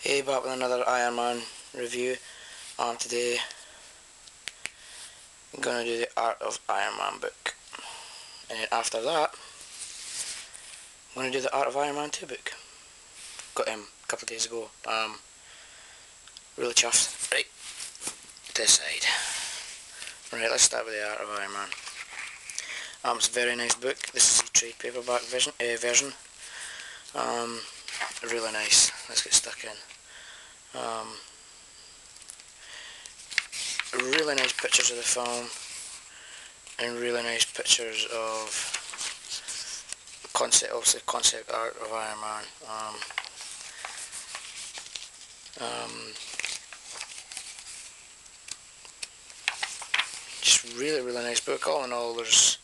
Hey, back with another Iron Man review. Today I'm gonna do the Art of Iron Man book, and then after that I'm gonna do the Art of Iron Man 2 book. Got him a couple of days ago. Really chuffed. Right, this side. Right, let's start with the Art of Iron Man. It's a very nice book. This is a trade paperback version. Really nice. Let's get stuck in. Really nice pictures of the film, and really nice pictures of obviously concept art of Iron Man. Just really nice book. All in all, there's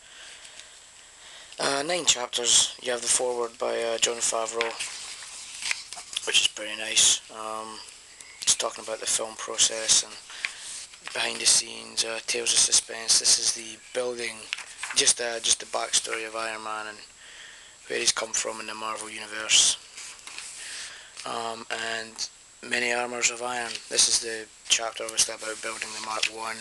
9 chapters. You have the foreword by Jon Favreau, which is pretty nice. Just talking about the film process and behind the scenes, tales of suspense. This is the building, just the backstory of Iron Man and where he's come from in the Marvel universe. And many armors of iron. This is the chapter obviously about building the Mark 1,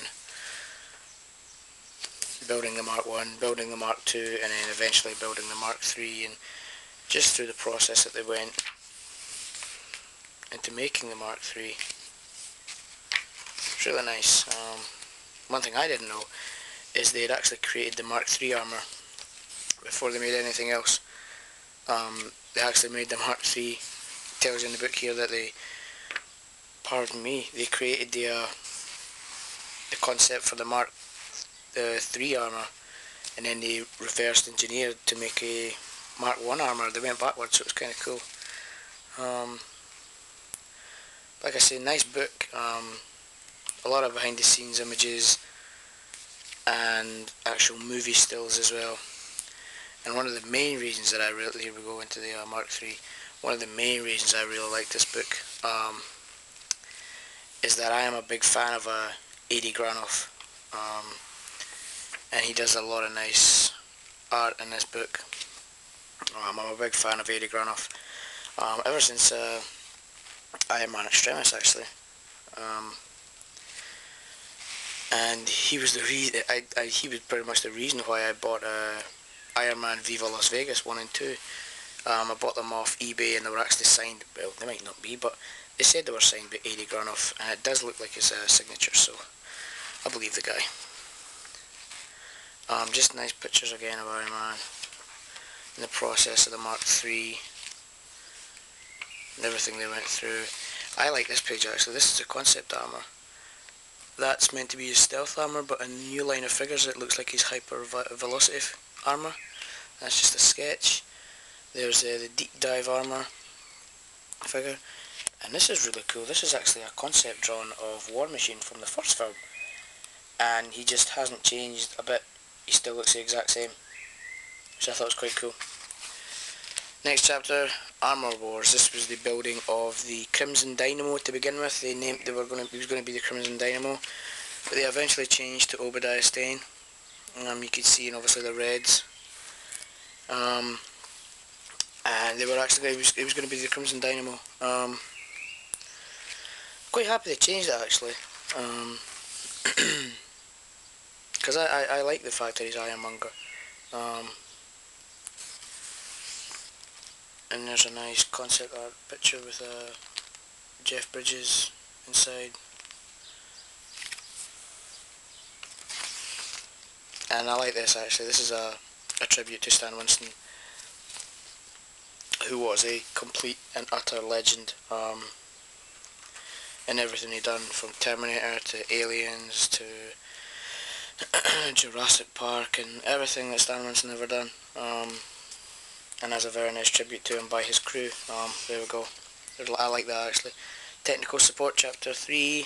building the Mark 1, building the Mark 2, and then eventually building the Mark 3, and just through the process that they went into making the Mark 3. It's really nice. One thing I didn't know is they had actually created the Mark 3 armor before they made anything else. They actually made the Mark 3. It tells you in the book here that they created the concept for the Mark 3 armor, and then they reversed engineered to make a Mark 1 armor. They went backwards, so it was kind of cool. Like I say, nice book. A lot of behind the scenes images and actual movie stills as well. And one of the main reasons that here we go into the Mark 3. One of the main reasons I really like this book is that I am a big fan of Adi Granoff, and he does a lot of nice art in this book. I'm a big fan of Adi Granoff ever since Iron Man Extremis, actually. And he was the reason. He was pretty much the reason why I bought Iron Man Viva Las Vegas 1 and 2. I bought them off eBay, and they were actually signed. Well, they might not be, but they said they were signed by Adi Granoff, and it does look like his signature, so I believe the guy. Just nice pictures again of Iron Man in the process of the Mark 3 and everything they went through. I like this page actually. This is a concept armor. That's meant to be his stealth armor, but in the new line of figures it looks like his hyper velocity armor. That's just a sketch. There's the deep dive armor figure, and this is really cool. This is actually a concept drawing of War Machine from the first film, and he just hasn't changed a bit. He still looks the exact same, which I thought was quite cool. Next chapter, Armor Wars. This was the building of the Crimson Dynamo to begin with. He was going to be the Crimson Dynamo, but they eventually changed to Obadiah Stane. You could see, and obviously the reds. And they were actually, it was going to be the Crimson Dynamo. Quite happy they changed it actually, because I like the fact that he's Ironmonger. And there's a nice concept art picture with Jeff Bridges inside. And I like this actually. This is a tribute to Stan Winston, who was a complete and utter legend in everything he done, from Terminator to Aliens to Jurassic Park, and everything that Stan Winston ever done. And as a very nice tribute to him by his crew. There we go. I like that actually. Technical Support Chapter 3.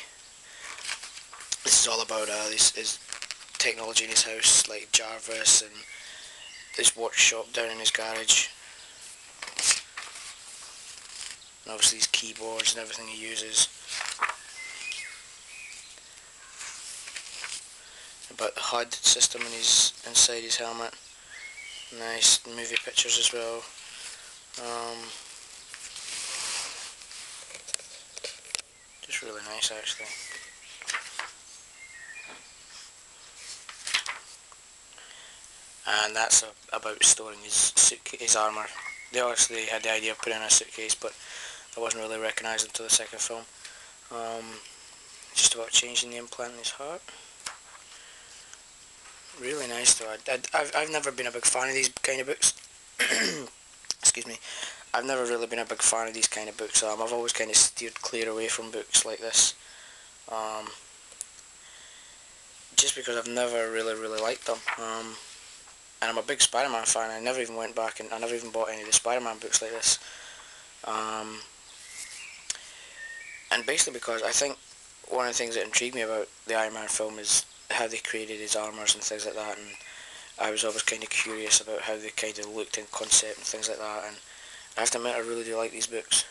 This is all about his technology in his house, like Jarvis and his workshop down in his garage. And obviously his keyboards and everything he uses. About the HUD system inside his helmet. Nice movie pictures as well. It's really nice actually. And that's about storing his armour. They obviously had the idea of putting in a suitcase, but it wasn't really recognised until the second film. Just about changing the implant in his heart. Really nice though. I've never been a big fan of these kind of books. Excuse me. I've never really been a big fan of these kind of books. I've always kind of steered clear away from books like this. Just because I've never really liked them. And I'm a big Spider-Man fan. I never even went back and I never even bought any of the Spider-Man books like this. And basically because I think one of the things that intrigued me about the Iron Man film is how they created his armours and things like that, and I was always kind of curious about how they kind of looked in concept and things like that, and I have to admit I really do like these books.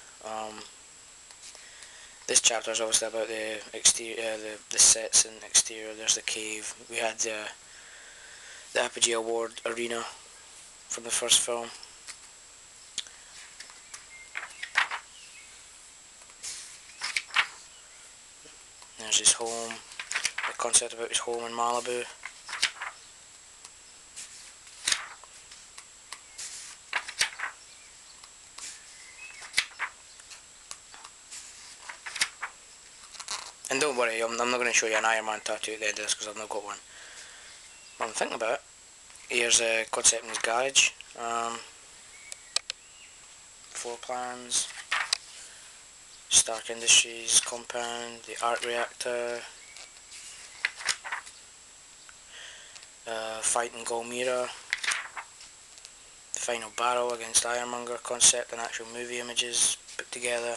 This chapter is obviously about the exterior, the sets and exterior. There's the cave. We had the Apogee Award arena from the first film. There's his home, the concept about his home in Malibu. And don't worry, I'm not going to show you an Iron Man tattoo at the end of this because I've not got one. What I'm thinking about, here's a concept in his garage. Floor plans, Stark Industries compound, the arc reactor, fight in Golmira, the final battle against Ironmonger concept and actual movie images put together.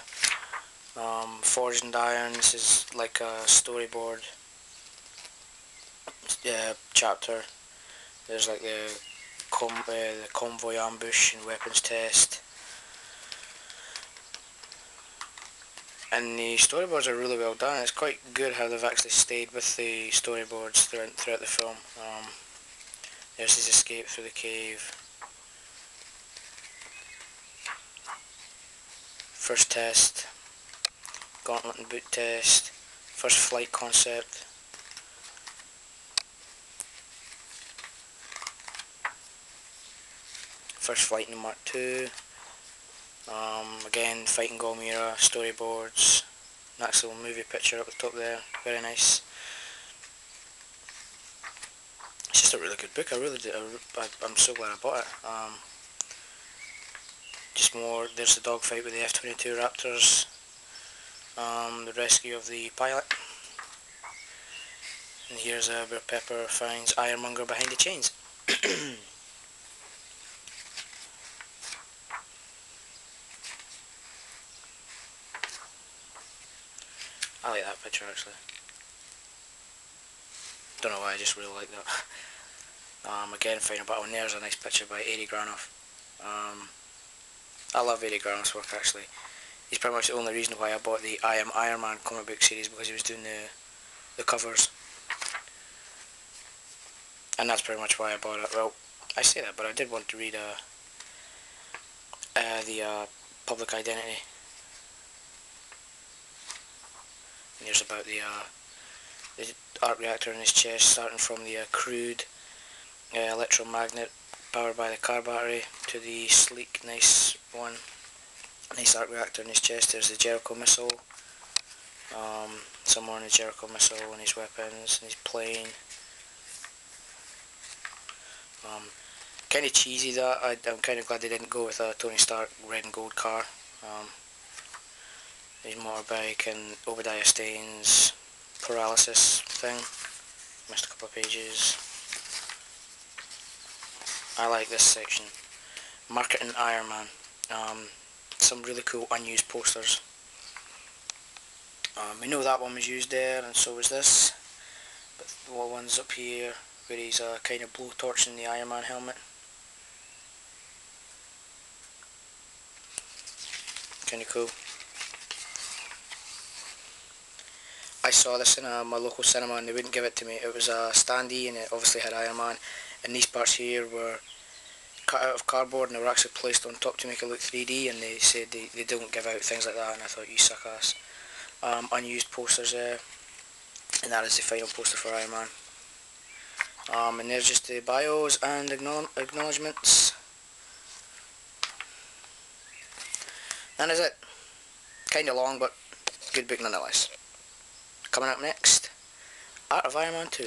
Forged and Iron, this is like a storyboard chapter. There's like the convoy ambush and weapons test. And the storyboards are really well done. It's quite good how they've actually stayed with the storyboards throughout the film. There's his escape through the cave. First test. Gauntlet and boot test. First flight concept. First flight in Mark II. Again, fighting Golmira, storyboards, nice little movie picture up the top there, very nice. It's just a really good book. I'm so glad I bought it. Just more, there's the dogfight with the F-22 Raptors, the rescue of the pilot, and here's where Pepper finds Ironmonger behind the chains. I like that picture actually. Don't know why, I just really like that. Again, final battle, and there's a nice picture by Eddie Granoff. I love Eddie Granoff's work actually. He's pretty much the only reason why I bought the I Am Iron Man comic book series, because he was doing the covers. And that's pretty much why I bought it. Well, I say that, but I did want to read the Public Identity. And here's about the arc reactor in his chest, starting from the crude electromagnet powered by the car battery to the sleek, nice one. Nice arc reactor in his chest. There's the Jericho missile. Some more on the Jericho missile and his weapons and his plane. Kind of cheesy that. I'm kind of glad they didn't go with a Tony Stark red and gold car. His motorbike and Obadiah Stane's paralysis thing. Missed a couple of pages. I like this section. Marketing Iron Man. Some really cool unused posters. We know that one was used there, and so was this. But the one's up here, where he's kind of blowtorching the Iron Man helmet. Kind of cool. I saw this in my local cinema and they wouldn't give it to me. It was a standee and it obviously had Iron Man, and these parts here were cut out of cardboard and they were actually placed on top to make it look 3D, and they said they don't give out things like that, and I thought, you suck ass. unused posters there, and that is the final poster for Iron Man. And there's just the bios and acknowledgements. And that's it. Kinda long, but good book nonetheless. Coming up next, Art of Iron Man 2.